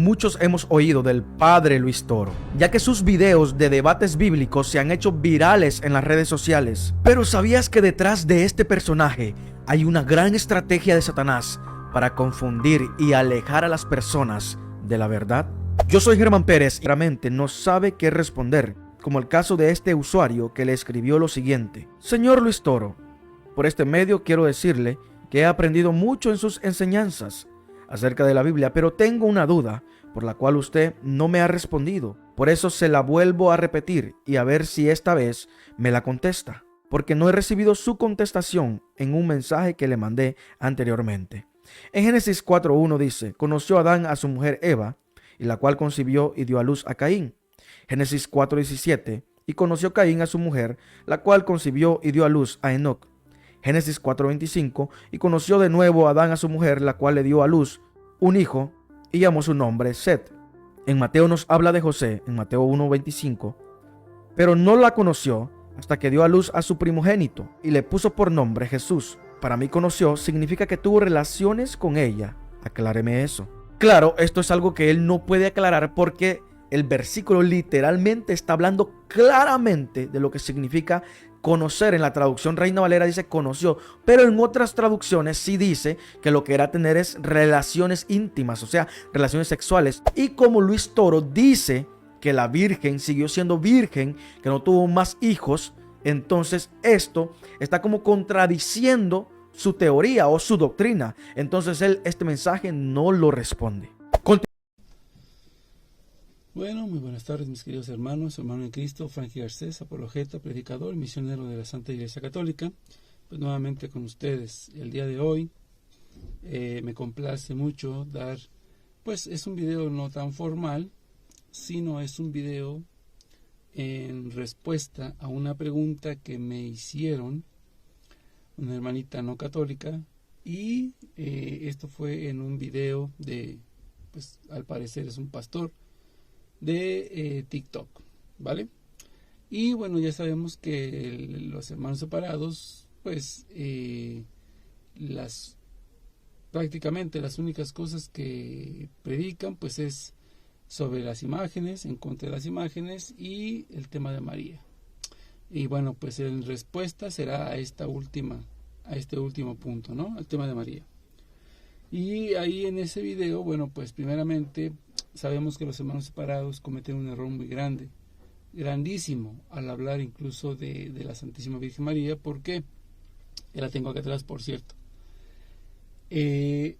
Muchos hemos oído del padre Luis Toro, ya que sus videos de debates bíblicos se han hecho virales en las redes sociales. Pero ¿sabías que detrás de este personaje hay una gran estrategia de Satanás para confundir y alejar a las personas de la verdad? Yo soy Germán Pérez y realmente no sabe qué responder, como el caso de este usuario que le escribió lo siguiente: Señor Luis Toro, por este medio quiero decirle que he aprendido mucho en sus enseñanzas acerca de la Biblia, pero tengo una duda por la cual usted no me ha respondido. Por eso se la vuelvo a repetir y a ver si esta vez me la contesta, porque no he recibido su contestación en un mensaje que le mandé anteriormente. En Génesis 4:1 dice: conoció Adán a su mujer Eva, y la cual concibió y dio a luz a Caín. Génesis 4:17: y conoció Caín a su mujer, la cual concibió y dio a luz a Enoc. Génesis 4:25: y conoció de nuevo Adán a su mujer, la cual le dio a luz un hijo y llamó su nombre Set. En Mateo nos habla de José, en Mateo 1:25: pero no la conoció hasta que dio a luz a su primogénito y le puso por nombre Jesús. Para mí conoció significa que tuvo relaciones con ella. Acláreme eso. Claro, esto es algo que él no puede aclarar porque el versículo literalmente está hablando claramente de lo que significa conocer. En la traducción Reina Valera dice conoció, pero en otras traducciones sí dice que lo que era tener es relaciones íntimas, o sea, relaciones sexuales. Y como Luis Toro dice que la virgen siguió siendo virgen, que no tuvo más hijos, entonces esto está como contradiciendo su teoría o su doctrina. Entonces él este mensaje no lo responde. Bueno, muy buenas tardes mis queridos hermanos, hermano en Cristo, Frankie Garcés, apologeta, predicador, misionero de la Santa Iglesia Católica. Pues nuevamente con ustedes el día de hoy. Me complace mucho dar, pues es un video no tan formal, sino es un video en respuesta a una pregunta que me hicieron una hermanita no católica, y esto fue en un video de, pues al parecer es un pastor de TikTok, ¿vale? Y bueno, ya sabemos que los hermanos separados, pues prácticamente las únicas cosas que predican, pues es sobre las imágenes, en contra de las imágenes y el tema de María. Y bueno, pues en respuesta será a este último punto, ¿no? El tema de María. Y ahí en ese video, bueno, pues primeramente sabemos que los hermanos separados cometen un error muy grande, grandísimo, al hablar incluso de la Santísima Virgen María. ¿Por qué? Ya la tengo acá atrás, por cierto.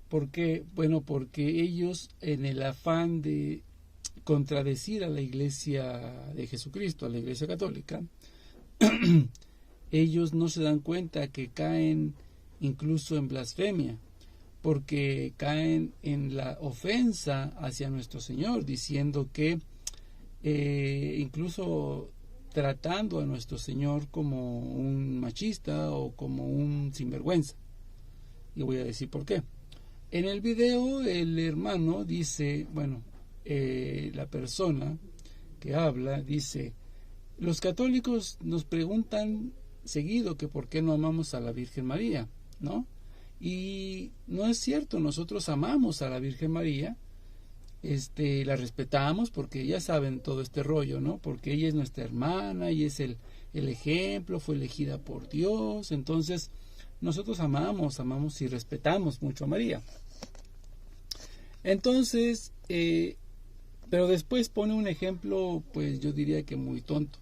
¿Por qué? Bueno, porque ellos, en el afán de contradecir a la Iglesia de Jesucristo, a la Iglesia Católica, ellos no se dan cuenta que caen incluso en blasfemia, porque caen en la ofensa hacia nuestro Señor, diciendo que incluso tratando a nuestro Señor como un machista o como un sinvergüenza. Y voy a decir por qué. En el video el hermano dice, bueno, la persona que habla dice: los católicos nos preguntan seguido que por qué no amamos a la Virgen María, ¿no? Y no es cierto, nosotros amamos a la Virgen María, la respetamos porque ya saben todo este rollo, ¿no? Porque ella es nuestra hermana y es el ejemplo, fue elegida por Dios. Entonces nosotros amamos y respetamos mucho a María. Entonces, pero después pone un ejemplo, pues yo diría que muy tonto,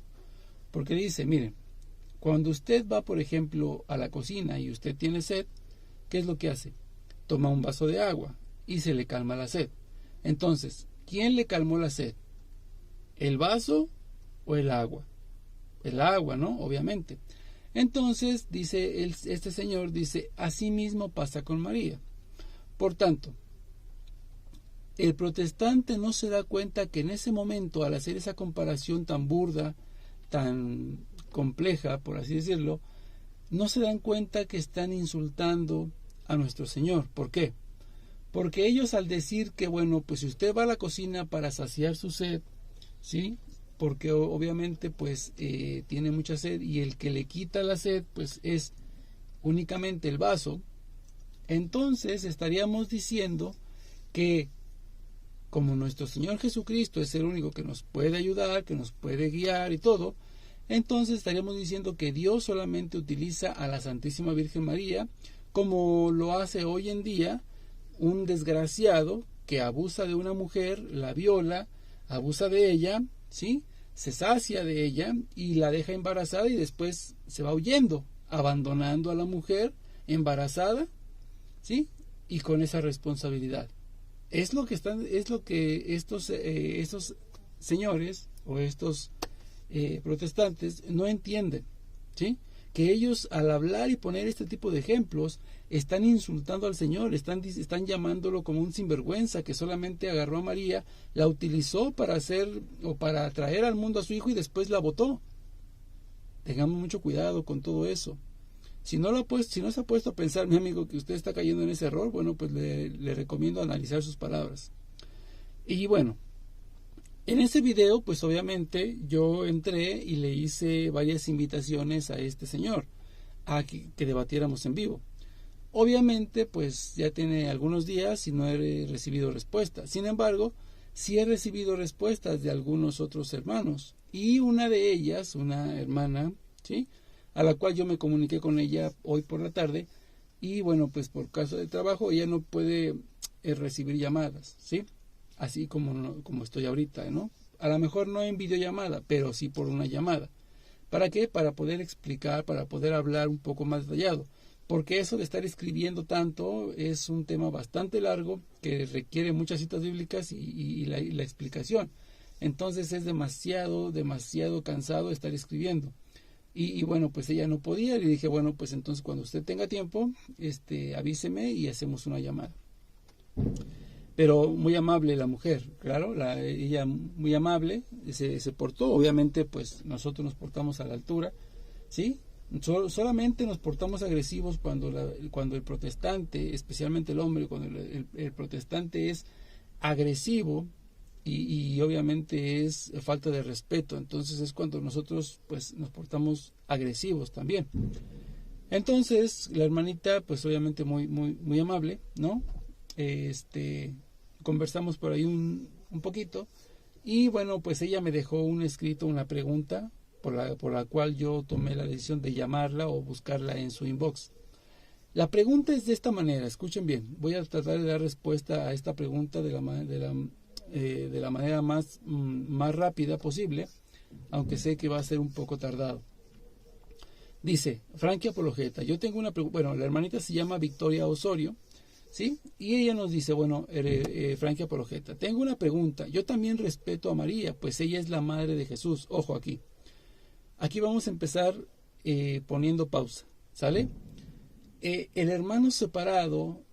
porque dice: miren, cuando usted va, por ejemplo, a la cocina y usted tiene sed, ¿qué es lo que hace? Toma un vaso de agua y se le calma la sed. Entonces, ¿quién le calmó la sed? ¿El vaso o el agua? El agua, ¿no? Obviamente. Entonces, dice este señor, dice, así mismo pasa con María. Por tanto, el protestante no se da cuenta que en ese momento, al hacer esa comparación tan burda, tan compleja, por así decirlo, no se dan cuenta que están insultando a nuestro Señor. ¿Por qué? Porque ellos, al decir que, bueno, pues si usted va a la cocina para saciar su sed, ¿sí? Porque obviamente pues tiene mucha sed, y el que le quita la sed pues es únicamente el vaso. Entonces estaríamos diciendo que como nuestro Señor Jesucristo es el único que nos puede ayudar, que nos puede guiar y todo, entonces estaríamos diciendo que Dios solamente utiliza a la Santísima Virgen María, como lo hace hoy en día un desgraciado que abusa de una mujer, la viola, abusa de ella, ¿sí? Se sacia de ella y la deja embarazada y después se va huyendo, abandonando a la mujer embarazada, ¿sí? Y con esa responsabilidad. Es lo que estos señores o estos protestantes no entienden, ¿sí? Que ellos, al hablar y poner este tipo de ejemplos, están insultando al Señor, están llamándolo como un sinvergüenza que solamente agarró a María, la utilizó para hacer o para traer al mundo a su hijo y después la botó. Tengamos mucho cuidado con todo eso. Si no se ha puesto a pensar, mi amigo, que usted está cayendo en ese error, bueno, pues le recomiendo analizar sus palabras. Y bueno, en ese video, pues obviamente yo entré y le hice varias invitaciones a este señor a que debatiéramos en vivo. Obviamente, pues ya tiene algunos días y no he recibido respuesta. Sin embargo, sí he recibido respuestas de algunos otros hermanos. Y una de ellas, una hermana, ¿sí?, a la cual yo me comuniqué con ella hoy por la tarde. Y bueno, pues por caso de trabajo ella no puede recibir llamadas, ¿sí? Así como estoy ahorita, ¿no? A lo mejor no en videollamada, pero sí por una llamada. ¿Para qué? Para poder explicar, para poder hablar un poco más detallado. Porque eso de estar escribiendo tanto es un tema bastante largo que requiere muchas citas bíblicas y la explicación. Entonces es demasiado cansado estar escribiendo. Y bueno, pues ella no podía. Le dije, bueno, pues entonces cuando usted tenga tiempo, avíseme y hacemos una llamada. Pero muy amable la mujer, claro, ella muy amable, se portó. Obviamente, pues nosotros nos portamos a la altura, ¿sí? Solamente nos portamos agresivos cuando el protestante, especialmente el hombre, cuando el protestante es agresivo y obviamente es falta de respeto. Entonces es cuando nosotros pues nos portamos agresivos también. Entonces la hermanita pues obviamente muy amable, ¿no? Conversamos por ahí un poquito y bueno, pues ella me dejó un escrito, una pregunta por la cual yo tomé la decisión de llamarla o buscarla en su inbox. La pregunta es de esta manera, escuchen bien, voy a tratar de dar respuesta a esta pregunta de la manera más rápida posible, aunque sé que va a ser un poco tardado. Dice, Frankie Apologeta, yo tengo una pregunta, bueno, la hermanita se llama Victoria Osorio, ¿sí? Y ella nos dice, bueno, Frankie Apologeta, tengo una pregunta, yo también respeto a María, pues ella es la madre de Jesús, ojo aquí. Aquí vamos a empezar poniendo pausa, ¿sale? El hermano separado,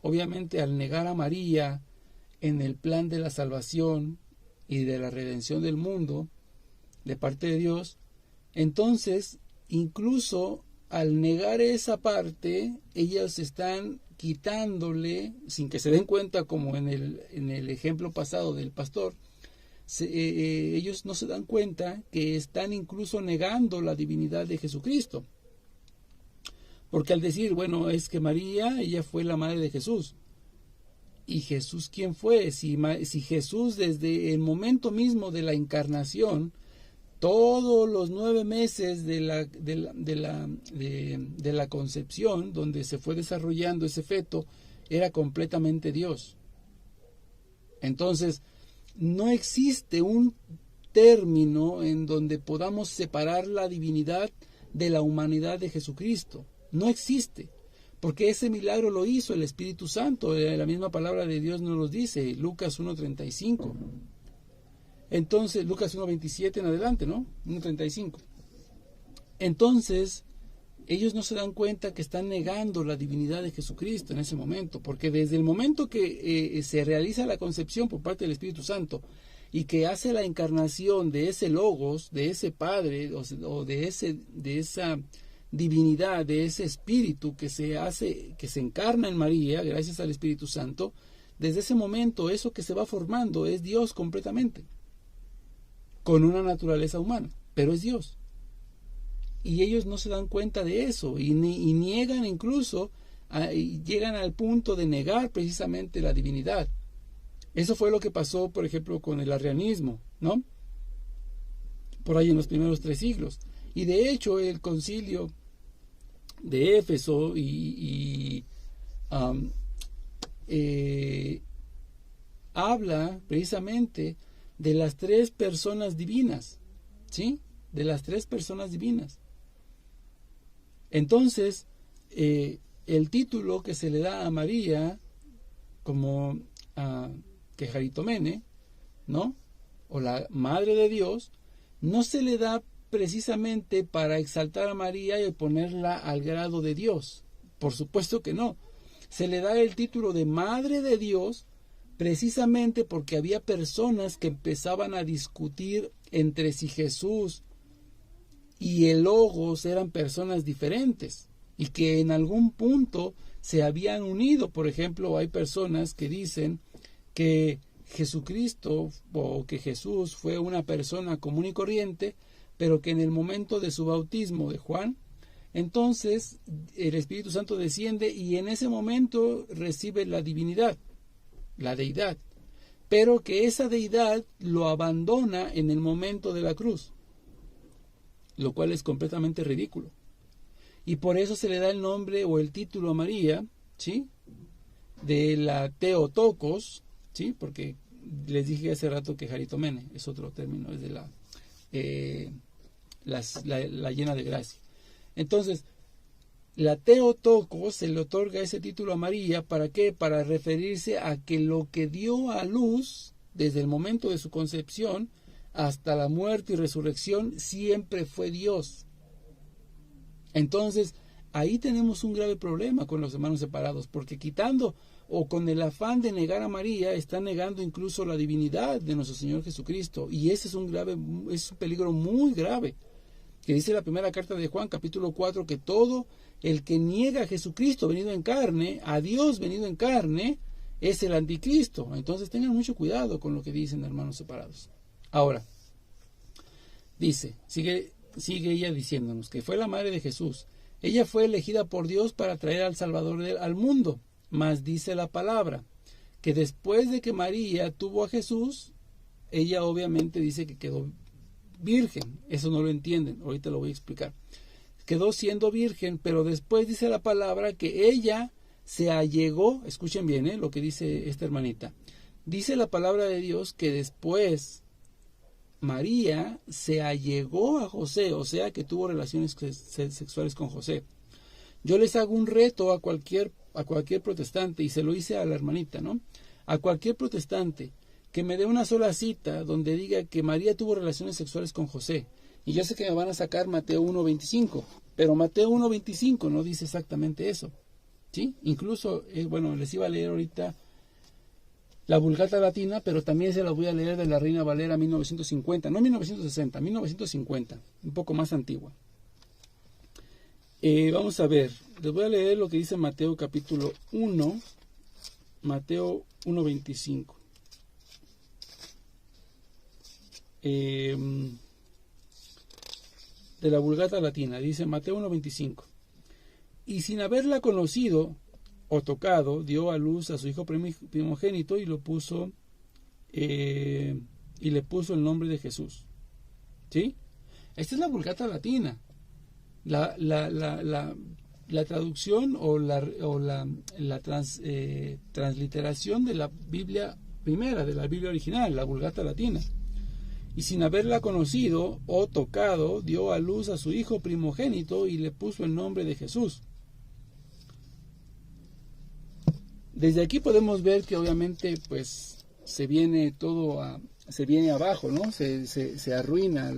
obviamente al negar a María en el plan de la salvación y de la redención del mundo de parte de Dios, entonces, incluso al negar esa parte, ellos están quitándole, sin que se den cuenta, como en el ejemplo pasado del pastor, ellos no se dan cuenta que están incluso negando la divinidad de Jesucristo. Porque al decir, bueno, es que María, ella fue la madre de Jesús. ¿Y Jesús quién fue? Si Jesús desde el momento mismo de la encarnación, todos los 9 meses de la concepción, donde se fue desarrollando ese feto, era completamente Dios. Entonces, no existe un término en donde podamos separar la divinidad de la humanidad de Jesucristo. No existe, porque ese milagro lo hizo el Espíritu Santo. La misma palabra de Dios nos lo dice, Lucas 1:35. Entonces, Lucas 1:27 en adelante, ¿no? 1:35. Entonces, ellos no se dan cuenta que están negando la divinidad de Jesucristo en ese momento, porque desde el momento que se realiza la concepción por parte del Espíritu Santo y que hace la encarnación de ese Logos, de ese Padre, o de esa divinidad, de ese Espíritu que se encarna en María, gracias al Espíritu Santo, desde ese momento eso que se va formando es Dios completamente, con una naturaleza humana, pero es Dios. Y ellos no se dan cuenta de eso y niegan incluso, y llegan al punto de negar precisamente la divinidad. Eso fue lo que pasó, por ejemplo, con el arrianismo, ¿no? Por ahí en los primeros 3 siglos. Y de hecho, el concilio de Éfeso habla precisamente de las 3 personas divinas, ¿sí? De las 3 personas divinas. Entonces, el título que se le da a María, como Quejaritomene, ¿no? O la Madre de Dios, no se le da precisamente para exaltar a María y ponerla al grado de Dios. Por supuesto que no. Se le da el título de Madre de Dios precisamente porque había personas que empezaban a discutir entre si Jesús y el Logos eran personas diferentes y que en algún punto se habían unido. Por ejemplo, hay personas que dicen que Jesucristo o que Jesús fue una persona común y corriente, pero que en el momento de su bautismo de Juan, entonces el Espíritu Santo desciende y en ese momento recibe la divinidad, la deidad, pero que esa deidad lo abandona en el momento de la cruz, lo cual es completamente ridículo. Y por eso se le da el nombre o el título a María, ¿sí? De la Theotokos, ¿sí? Porque les dije hace rato que Quejaritomene es otro término, es de la llena de gracia. Entonces, la Theotokos se le otorga ese título a María, ¿para qué? Para referirse a que lo que dio a luz desde el momento de su concepción hasta la muerte y resurrección siempre fue Dios. Entonces, ahí tenemos un grave problema con los hermanos separados, porque quitando o con el afán de negar a María, están negando incluso la divinidad de nuestro Señor Jesucristo, y ese es un peligro muy grave, que dice la primera carta de Juan, capítulo 4, que todo el que niega a Jesucristo venido en carne, a Dios venido en carne, es el anticristo. Entonces tengan mucho cuidado con lo que dicen, hermanos separados. Ahora, sigue ella diciéndonos que fue la madre de Jesús. Ella fue elegida por Dios para traer al Salvador al mundo. Mas dice la palabra que después de que María tuvo a Jesús, ella obviamente dice que quedó virgen. Eso no lo entienden, ahorita lo voy a explicar. Quedó siendo virgen, pero después dice la palabra que ella se allegó. Escuchen bien lo que dice esta hermanita. Dice la palabra de Dios que después María se allegó a José, o sea que tuvo relaciones sexuales con José. Yo les hago un reto a cualquier protestante, y se lo hice a la hermanita, ¿no? A cualquier protestante que me dé una sola cita donde diga que María tuvo relaciones sexuales con José. Y yo sé que me van a sacar Mateo 1.25, pero Mateo 1.25 no dice exactamente eso, ¿sí? Incluso, les iba a leer ahorita la Vulgata Latina, pero también se la voy a leer de la Reina Valera 1950, no 1960, 1950, un poco más antigua. Vamos a ver, les voy a leer lo que dice Mateo capítulo 1, Mateo 1.25. De la Vulgata Latina, dice Mateo 1.25. Y sin haberla conocido o tocado, dio a luz a su hijo primogénito y le puso el nombre de Jesús. ¿Sí? Esta es la Vulgata Latina. La traducción o la transliteración de la Biblia primera, de la Biblia original, la Vulgata Latina. Y sin haberla conocido o tocado, dio a luz a su hijo primogénito y le puso el nombre de Jesús. Desde aquí podemos ver que obviamente pues se viene abajo, ¿no? Se arruina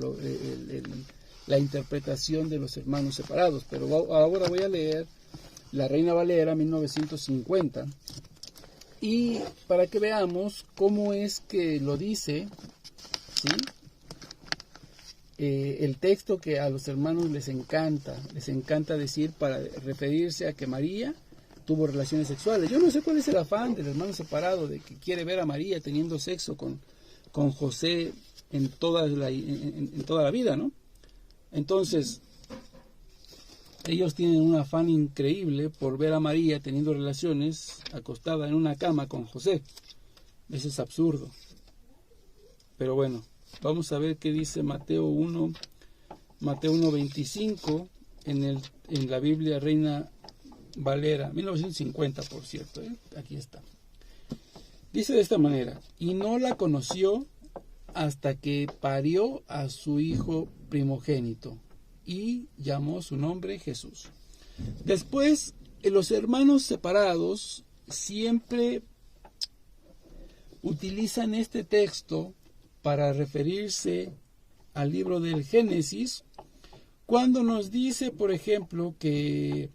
la interpretación de los hermanos separados. Pero ahora voy a leer la Reina Valera 1950 y para que veamos cómo es que lo dice, ¿sí? El texto que a los hermanos les encanta decir para referirse a que María tuvo relaciones sexuales. Yo no sé cuál es el afán del hermano separado de que quiere ver a María teniendo sexo con José en toda la vida, ¿no? Entonces, ellos tienen un afán increíble por ver a María teniendo relaciones acostada en una cama con José. Eso es absurdo. Pero bueno, vamos a ver qué dice Mateo 1:25 en la Biblia Reina Valera, 1950, por cierto, aquí está. Dice de esta manera: y no la conoció hasta que parió a su hijo primogénito y llamó su nombre Jesús. Después, los hermanos separados siempre utilizan este texto para referirse al libro del Génesis, cuando nos dice, por ejemplo, que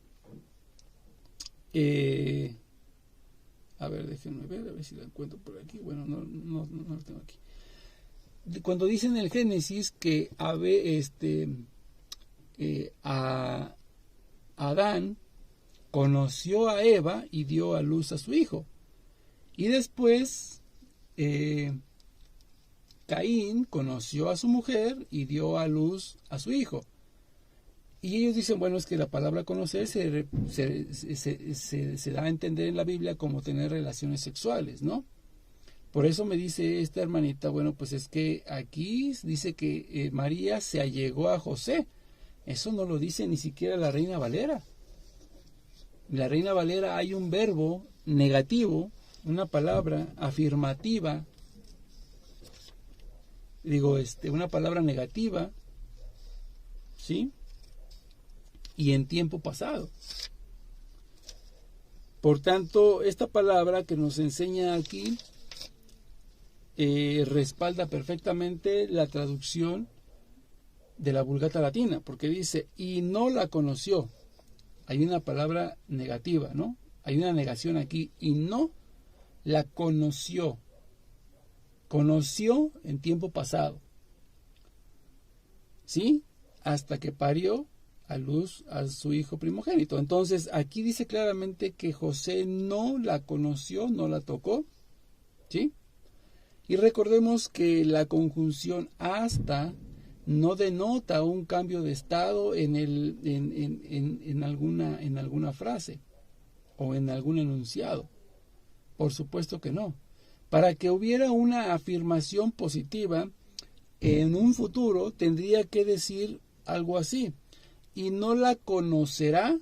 a ver, déjenme ver, a ver si la encuentro por aquí. Bueno, no lo tengo aquí. Cuando dice en el Génesis que Adán conoció a Eva y dio a luz a su hijo. Y después Caín conoció a su mujer y dio a luz a su hijo. Y ellos dicen, bueno, es que la palabra conocer se da a entender en la Biblia como tener relaciones sexuales, ¿no? Por eso me dice esta hermanita, bueno, pues es que aquí dice que María se allegó a José. Eso no lo dice ni siquiera la Reina Valera. En la Reina Valera hay un verbo negativo, una palabra afirmativa, una palabra negativa, ¿sí? Y en tiempo pasado. Por tanto, esta palabra que nos enseña aquí respalda perfectamente la traducción de la Vulgata Latina, porque dice, y no la conoció. Hay una palabra negativa, ¿no? Hay una negación aquí, y no la conoció. Conoció en tiempo pasado. ¿Sí? Hasta que parió a luz a su hijo primogénito. Entonces, aquí dice claramente que José no la conoció, no la tocó, ¿sí? Y recordemos que la conjunción hasta no denota un cambio de estado en alguna frase o en algún enunciado. Por supuesto que no. Para que hubiera una afirmación positiva, en un futuro tendría que decir algo así: y no la conocerá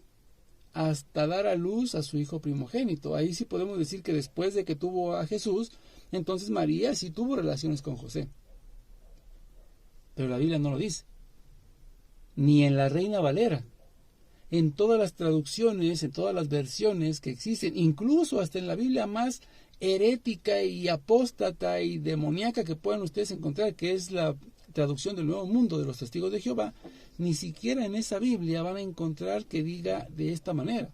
hasta dar a luz a su hijo primogénito. Ahí sí podemos decir que después de que tuvo a Jesús, entonces María sí tuvo relaciones con José. Pero la Biblia no lo dice. Ni en la Reina Valera. En todas las traducciones, en todas las versiones que existen, incluso hasta en la Biblia más herética y apóstata y demoníaca que puedan ustedes encontrar, que es la traducción del Nuevo Mundo de los Testigos de Jehová, ni siquiera en esa Biblia van a encontrar que diga de esta manera.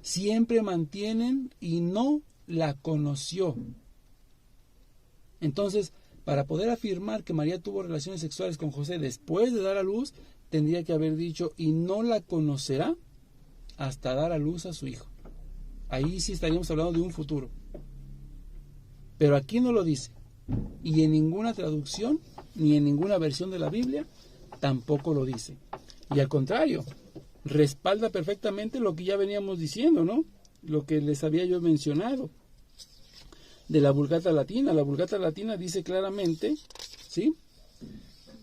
Siempre mantienen y no la conoció. Entonces, para poder afirmar que María tuvo relaciones sexuales con José después de dar a luz, tendría que haber dicho, y no la conocerá hasta dar a luz a su hijo. Ahí sí estaríamos hablando de un futuro. Pero aquí no lo dice. Y en ninguna traducción, ni en ninguna versión de la Biblia, tampoco lo dice. Y al contrario, respalda perfectamente lo que ya veníamos diciendo, ¿no? Lo que les había yo mencionado de la Vulgata Latina. La Vulgata Latina dice claramente, ¿sí?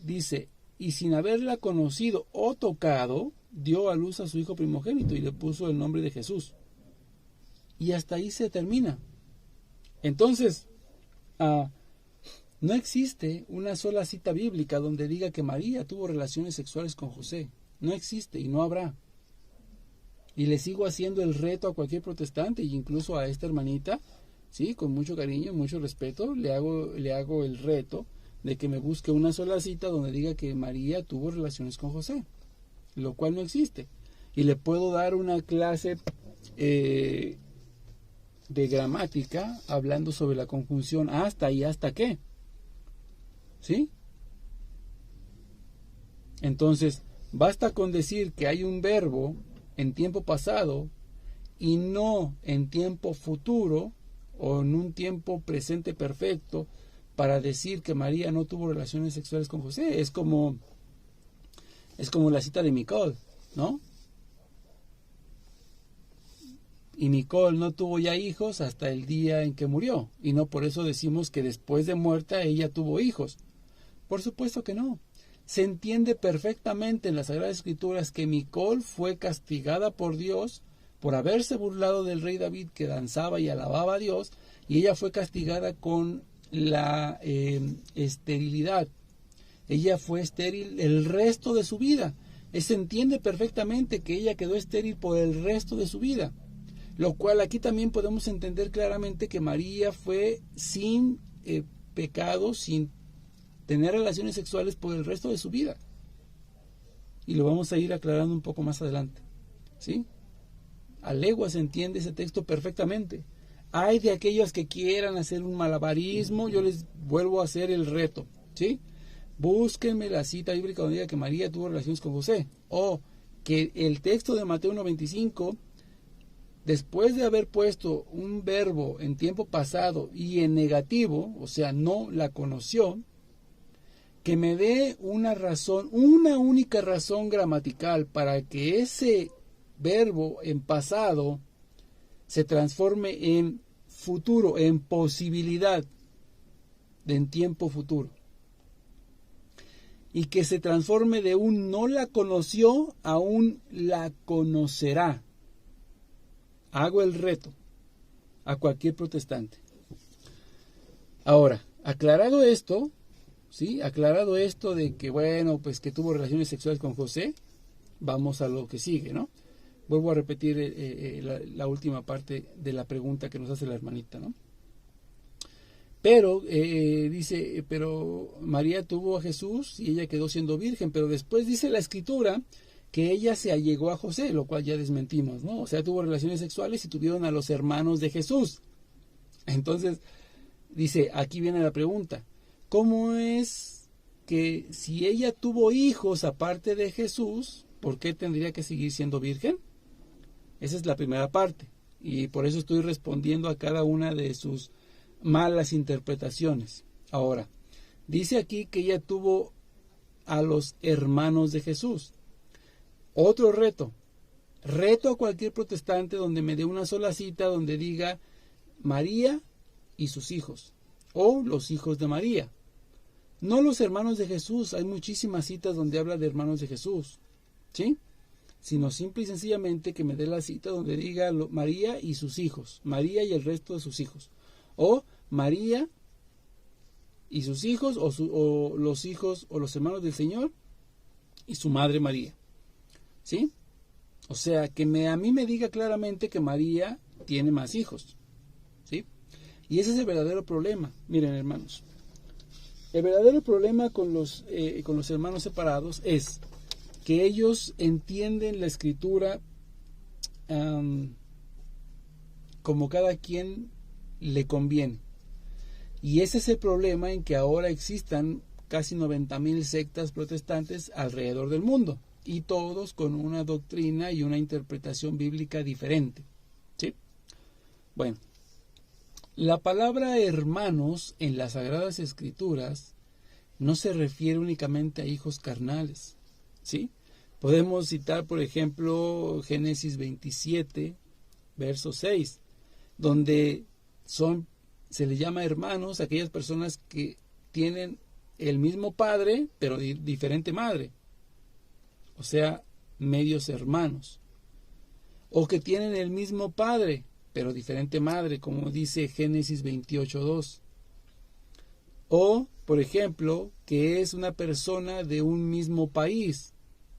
Dice, y sin haberla conocido o tocado, dio a luz a su hijo primogénito y le puso el nombre de Jesús. Y hasta ahí se termina. Entonces, no existe una sola cita bíblica donde diga que María tuvo relaciones sexuales con José. No existe y no habrá. Y le sigo haciendo el reto a cualquier protestante, e incluso a esta hermanita, sí, con mucho cariño, mucho respeto, le hago el reto de que me busque una sola cita donde diga que María tuvo relaciones con José, lo cual no existe. Y le puedo dar una clase de gramática hablando sobre la conjunción hasta y hasta qué. ¿Sí? Entonces, basta con decir que hay un verbo en tiempo pasado y no en tiempo futuro o en un tiempo presente perfecto para decir que María no tuvo relaciones sexuales con José. Es como la cita de Micol, ¿no? Y Nicole no tuvo ya hijos hasta el día en que murió. Y no por eso decimos que después de muerta ella tuvo hijos. Por supuesto que no. Se entiende perfectamente en las Sagradas Escrituras que Micol fue castigada por Dios por haberse burlado del rey David, que danzaba y alababa a Dios, y ella fue castigada con la esterilidad. Ella fue estéril el resto de su vida. Se entiende perfectamente que ella quedó estéril por el resto de su vida. Lo cual aquí también podemos entender claramente que María fue sin pecado, sin tener relaciones sexuales por el resto de su vida. Y lo vamos a ir aclarando un poco más adelante. ¿Sí? A legua se entiende ese texto perfectamente. Hay de aquellos que quieran hacer un malabarismo, yo les vuelvo a hacer el reto. ¿Sí? Búsquenme la cita bíblica donde diga que María tuvo relaciones con José. O que el texto de Mateo 1:25, después de haber puesto un verbo en tiempo pasado y en negativo, o sea, no la conoció, que me dé una razón, una única razón gramatical para que ese verbo en pasado se transforme en futuro, en posibilidad, en tiempo futuro. Y que se transforme de un no la conoció a un la conocerá. Hago el reto a cualquier protestante. Ahora, aclarado esto, ¿sí? Aclarado esto de que, bueno, pues que tuvo relaciones sexuales con José, vamos a lo que sigue, ¿no? Vuelvo a repetir la última parte de la pregunta que nos hace la hermanita, ¿no? Pero, dice, pero María tuvo a Jesús y ella quedó siendo virgen, pero después dice la Escritura que ella se allegó a José, lo cual ya desmentimos, ¿no? O sea, tuvo relaciones sexuales y tuvieron a los hermanos de Jesús. Entonces, dice, aquí viene la pregunta, ¿cómo es que si ella tuvo hijos aparte de Jesús, ¿por qué tendría que seguir siendo virgen? Esa es la primera parte, y por eso estoy respondiendo a cada una de sus malas interpretaciones. Ahora, dice aquí que ella tuvo a los hermanos de Jesús. Otro reto a cualquier protestante donde me dé una sola cita donde diga María y sus hijos, o los hijos de María. No los hermanos de Jesús, hay muchísimas citas donde habla de hermanos de Jesús, ¿sí? Sino simple y sencillamente que me dé la cita donde diga María y sus hijos, María y el resto de sus hijos, o María y sus hijos, o los hijos o los hermanos del Señor y su madre María, ¿sí? O sea, que a mí me diga claramente que María tiene más hijos, ¿sí? Y ese es el verdadero problema. Miren, hermanos, el verdadero problema con los hermanos separados es que ellos entienden la Escritura como cada quien le conviene. Y ese es el problema en que ahora existan casi 90,000 sectas protestantes alrededor del mundo, y todos con una doctrina y una interpretación bíblica diferente, ¿sí? Bueno, la palabra hermanos en las Sagradas Escrituras no se refiere únicamente a hijos carnales, ¿sí? Podemos citar, por ejemplo, Génesis 27, verso 6, donde se le llama hermanos a aquellas personas que tienen el mismo padre, pero diferente madre. O sea, medios hermanos. O que tienen el mismo padre, pero diferente madre, como dice Génesis 28:2. O, por ejemplo, que es una persona de un mismo país.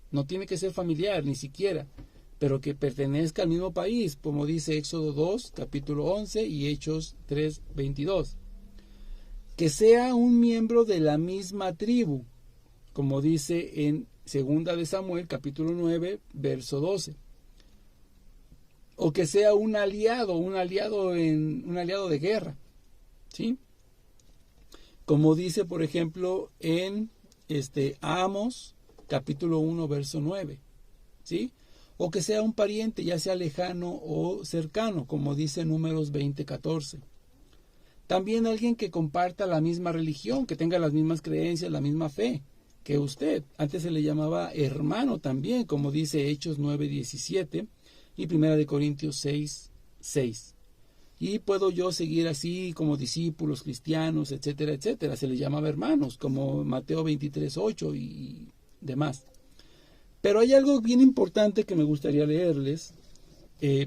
No tiene que ser familiar, ni siquiera, pero que pertenezca al mismo país, como dice Éxodo 2, capítulo 11 y Hechos 3:22. Que sea un miembro de la misma tribu, como dice en Segunda de Samuel, capítulo 9, verso 12. O que sea un aliado de guerra, ¿sí? Como dice, por ejemplo, en Amos, capítulo 1, verso 9, ¿sí? O que sea un pariente, ya sea lejano o cercano, como dice Números 20:14. También alguien que comparta la misma religión, que tenga las mismas creencias, la misma fe que usted. Antes se le llamaba hermano también, como dice Hechos 9:17 y 1 de Corintios 6, 6. Y puedo yo seguir así como discípulos cristianos, etcétera, etcétera. Se les llamaba hermanos, como Mateo 23:8 y demás. Pero hay algo bien importante que me gustaría leerles.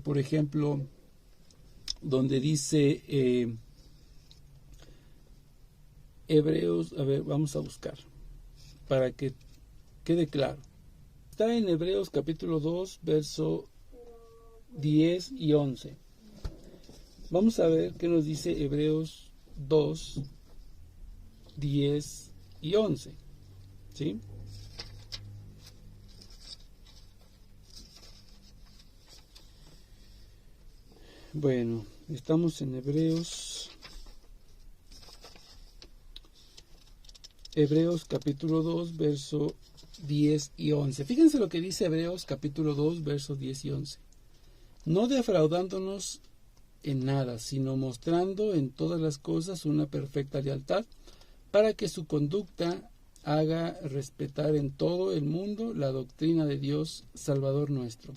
Por ejemplo, donde dice Hebreos, a ver, vamos a buscar para que quede claro. Está en Hebreos capítulo 2, verso 10 y 11. Vamos a ver qué nos dice Hebreos 2, 10 y 11. ¿Sí? Bueno, estamos en Hebreos capítulo 2, verso 10 y 11. Fíjense lo que dice Hebreos capítulo 2, versos 10 y 11. No defraudándonos en nada, sino mostrando en todas las cosas una perfecta lealtad, para que su conducta haga respetar en todo el mundo la doctrina de Dios Salvador nuestro.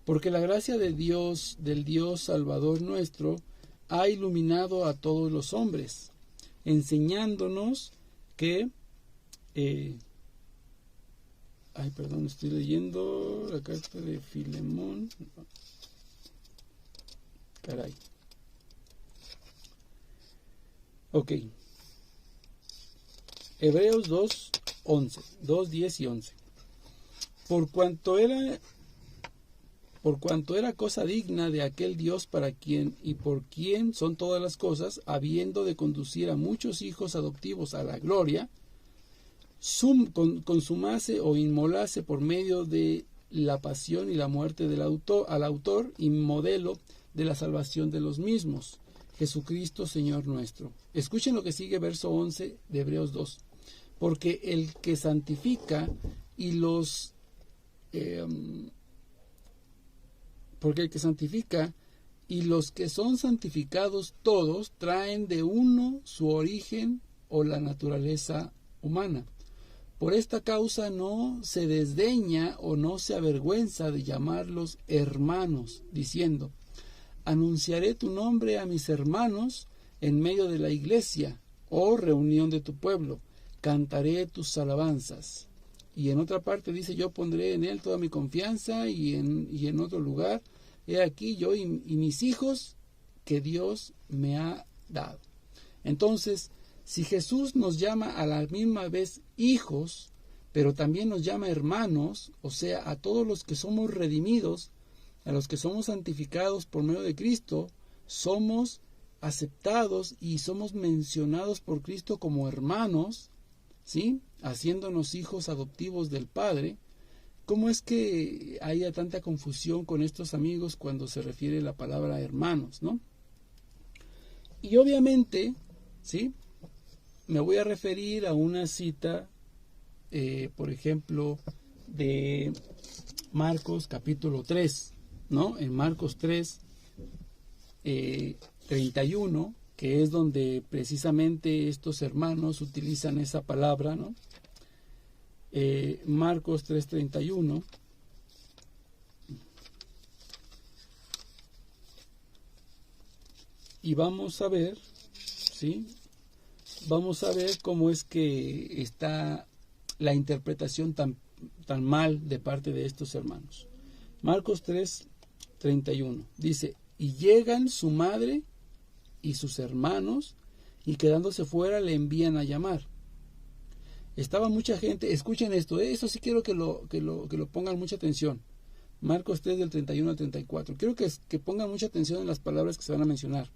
Porque la gracia de Dios, del Dios Salvador nuestro, ha iluminado a todos los hombres, enseñándonos que... estoy leyendo la carta de Filemón. Caray. Ok. Hebreos 2, 11. 2, 10 y 11. Por cuanto era cosa digna de aquel Dios para quien y por quien son todas las cosas, habiendo de conducir a muchos hijos adoptivos a la gloria, consumase o inmolase por medio de la pasión y la muerte al autor y modelo de la salvación de los mismos, Jesucristo Señor nuestro. Escuchen lo que sigue, verso 11 de Hebreos 2. Porque el que santifica y los que son santificados todos traen de uno su origen o la naturaleza humana. Por esta causa no se desdeña o no se avergüenza de llamarlos hermanos, diciendo: anunciaré tu nombre a mis hermanos en medio de la iglesia, oh reunión de tu pueblo, cantaré tus alabanzas. Y en otra parte dice: yo pondré en él toda mi confianza, y en otro lugar: he aquí yo y mis hijos que Dios me ha dado. Entonces, si Jesús nos llama a la misma vez hijos, pero también nos llama hermanos, o sea, a todos los que somos redimidos, a los que somos santificados por medio de Cristo, somos aceptados y somos mencionados por Cristo como hermanos, ¿sí? Haciéndonos hijos adoptivos del Padre. ¿Cómo es que haya tanta confusión con estos amigos cuando se refiere la palabra hermanos, ¿no? Y obviamente, ¿sí?, me voy a referir a una cita, por ejemplo, de Marcos capítulo 3, ¿no? En Marcos 3, 31, que es donde precisamente estos hermanos utilizan esa palabra, ¿no? Marcos 3:31. Y vamos a ver, ¿sí? Vamos a ver cómo es que está la interpretación tan mal de parte de estos hermanos. Marcos 3:31 dice: y llegan su madre y sus hermanos, y quedándose fuera le envían a llamar. Estaba mucha gente. Escuchen esto, eso sí quiero que lo pongan mucha atención. Marcos 3 del 31 al 34. Quiero que pongan mucha atención en las palabras que se van a mencionar,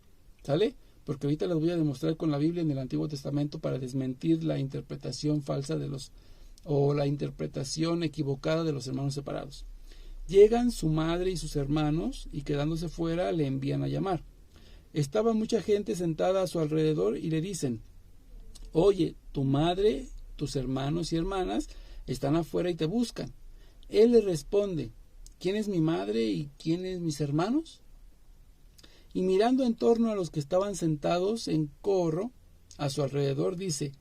¿sale? Porque ahorita las voy a demostrar con la Biblia en el Antiguo Testamento para desmentir la interpretación falsa o la interpretación equivocada de los hermanos separados. Llegan su madre y sus hermanos, y quedándose fuera le envían a llamar. Estaba mucha gente sentada a su alrededor y le dicen: oye, tu madre, tus hermanos y hermanas están afuera y te buscan. Él le responde: ¿quién es mi madre y quiénes mis hermanos? Y mirando en torno a los que estaban sentados en corro a su alrededor, dice: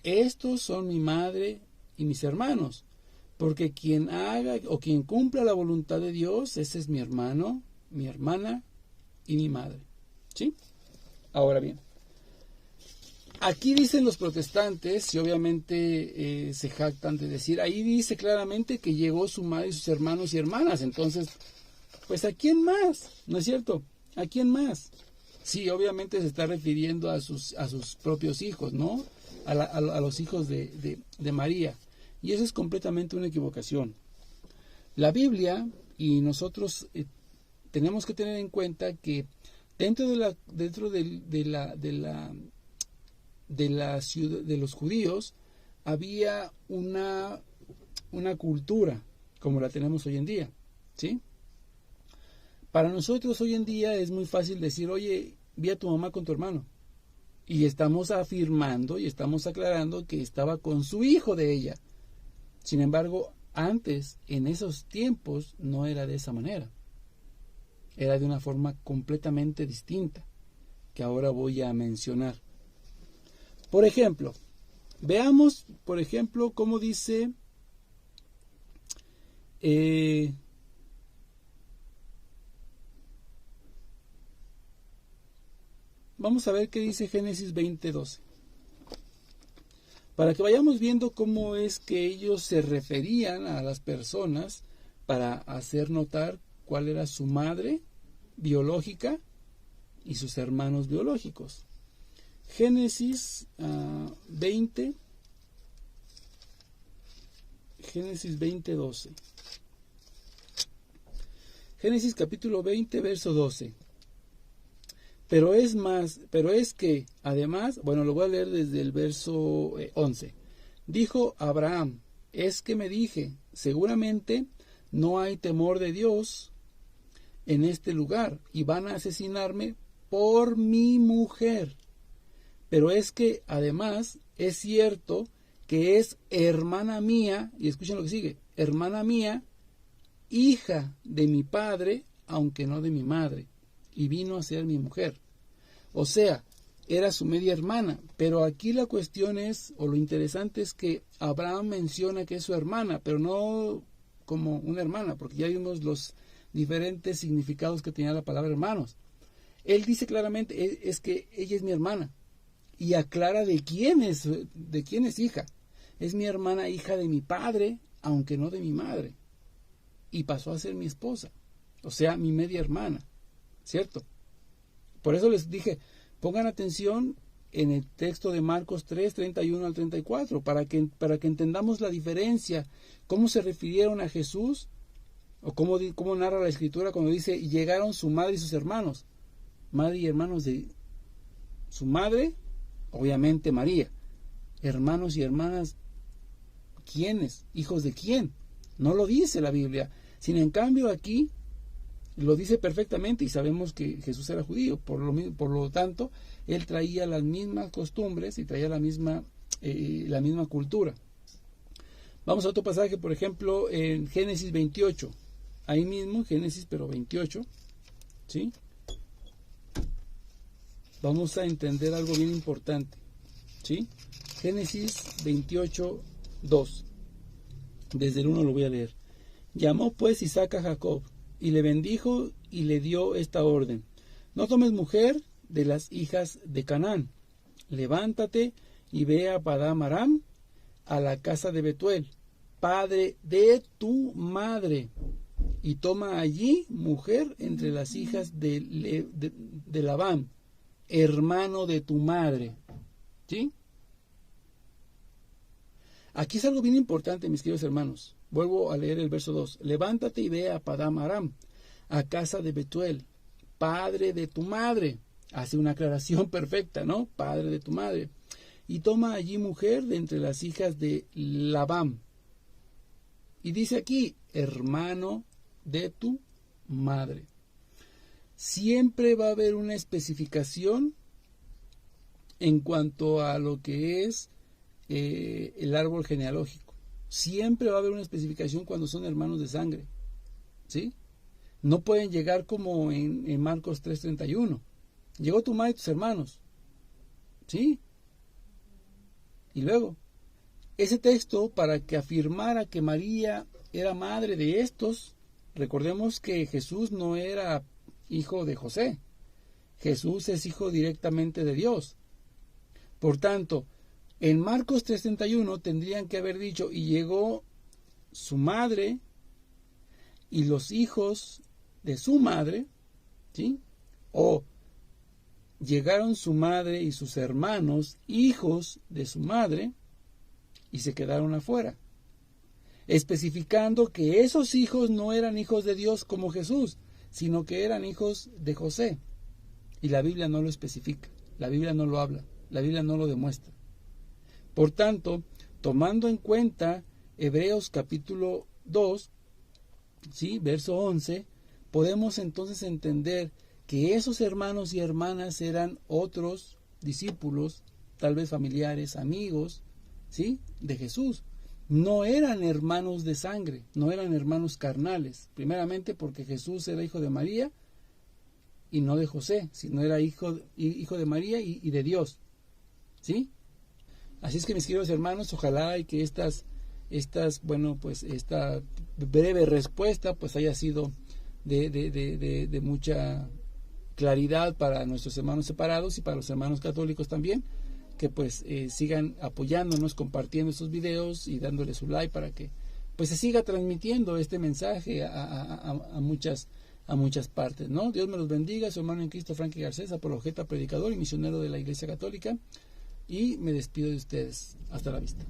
estos son mi madre y mis hermanos, porque quien haga o quien cumpla la voluntad de Dios, ese es mi hermano, mi hermana y mi madre. ¿Sí? Ahora bien, aquí dicen los protestantes, y obviamente se jactan de decir, ahí dice claramente que llegó su madre y sus hermanos y hermanas. Entonces, pues ¿a quién más? ¿No es cierto? ¿A quién más? Sí, obviamente se está refiriendo a sus propios hijos, ¿no? A los hijos de María. Y eso es completamente una equivocación. La Biblia y nosotros tenemos que tener en cuenta que dentro de la ciudad de los judíos había una cultura como la tenemos hoy en día, ¿sí? Para nosotros hoy en día es muy fácil decir, oye, vi a tu mamá con tu hermano. Y estamos afirmando y estamos aclarando que estaba con su hijo de ella. Sin embargo, antes, en esos tiempos, no era de esa manera. Era de una forma completamente distinta, que ahora voy a mencionar. Por ejemplo, veamos, cómo dice vamos a ver qué dice Génesis 20:12. Para que vayamos viendo cómo es que ellos se referían a las personas para hacer notar cuál era su madre biológica y sus hermanos biológicos. Génesis 20, Génesis 20:12. Génesis capítulo 20, verso 12. Pero es que, además, bueno, lo voy a leer desde el verso 11. Dijo Abraham, es que me dije, seguramente no hay temor de Dios en este lugar y van a asesinarme por mi mujer. Pero es que, además, es cierto que es hermana mía, y escuchen lo que sigue, hermana mía, hija de mi padre, aunque no de mi madre, y vino a ser mi mujer. O sea, era su media hermana, pero aquí la cuestión es, o lo interesante es que Abraham menciona que es su hermana, pero no como una hermana, porque ya vimos los diferentes significados que tenía la palabra hermanos. Él dice claramente, es que ella es mi hermana, y aclara de quién es hija. Es mi hermana, hija de mi padre, aunque no de mi madre, y pasó a ser mi esposa, o sea, mi media hermana, ¿cierto? Por eso les dije, pongan atención en el texto de Marcos 3, 31 al 34, para que entendamos la diferencia, cómo se refirieron a Jesús, o cómo narra la Escritura cuando dice, y llegaron su madre y sus hermanos. Madre y hermanos de su madre, obviamente María. Hermanos y hermanas, ¿quiénes? ¿Hijos de quién? No lo dice la Biblia. Sin en cambio aquí lo dice perfectamente y sabemos que Jesús era judío, por lo tanto, él traía las mismas costumbres y traía la misma cultura. Vamos a otro pasaje, por ejemplo, en Génesis 28, ahí mismo, Génesis pero 28, ¿sí? Vamos a entender algo bien importante, ¿sí? Génesis 28, 2, desde el 1 lo voy a leer. Llamó pues Isaac a Jacob, y le bendijo y le dio esta orden: no tomes mujer de las hijas de Canaán. Levántate y ve a Padán Aram, a la casa de Betuel, padre de tu madre, y toma allí mujer entre las hijas de Labán, hermano de tu madre. ¿Sí? Aquí es algo bien importante, mis queridos hermanos. Vuelvo a leer el verso 2. Levántate y ve a Padán Aram, a casa de Betuel, padre de tu madre. Hace una aclaración perfecta, ¿no? Padre de tu madre. Y toma allí mujer de entre las hijas de Labán. Y dice aquí, hermano de tu madre. Siempre va a haber una especificación en cuanto a lo que es el árbol genealógico. Siempre va a haber una especificación cuando son hermanos de sangre, ¿sí? No pueden llegar como en Marcos 3:31. Llegó tu madre y tus hermanos, ¿sí? Y luego, ese texto, para que afirmara que María era madre de estos, recordemos que Jesús no era hijo de José. Jesús es hijo directamente de Dios. Por tanto, en Marcos 3:31 tendrían que haber dicho, y llegó su madre y los hijos de su madre, ¿sí? O llegaron su madre y sus hermanos, hijos de su madre, y se quedaron afuera, especificando que esos hijos no eran hijos de Dios como Jesús, sino que eran hijos de José. Y la Biblia no lo especifica, la Biblia no lo habla, la Biblia no lo demuestra. Por tanto, tomando en cuenta Hebreos capítulo 2, ¿sí? Verso 11, podemos entonces entender que esos hermanos y hermanas eran otros discípulos, tal vez familiares, amigos, ¿sí? De Jesús. No eran hermanos de sangre, no eran hermanos carnales, primeramente porque Jesús era hijo de María y no de José, sino era hijo de María y de Dios, ¿sí? Así es que, mis queridos hermanos, ojalá y que esta breve respuesta pues haya sido de mucha claridad para nuestros hermanos separados y para los hermanos católicos también, que pues sigan apoyándonos, compartiendo estos videos y dándole su like para que pues se siga transmitiendo este mensaje a muchas partes, ¿no? Dios me los bendiga. Su hermano en Cristo, Frankie Garcés, apologeta, predicador y misionero de la Iglesia Católica, y me despido de ustedes. Hasta la vista.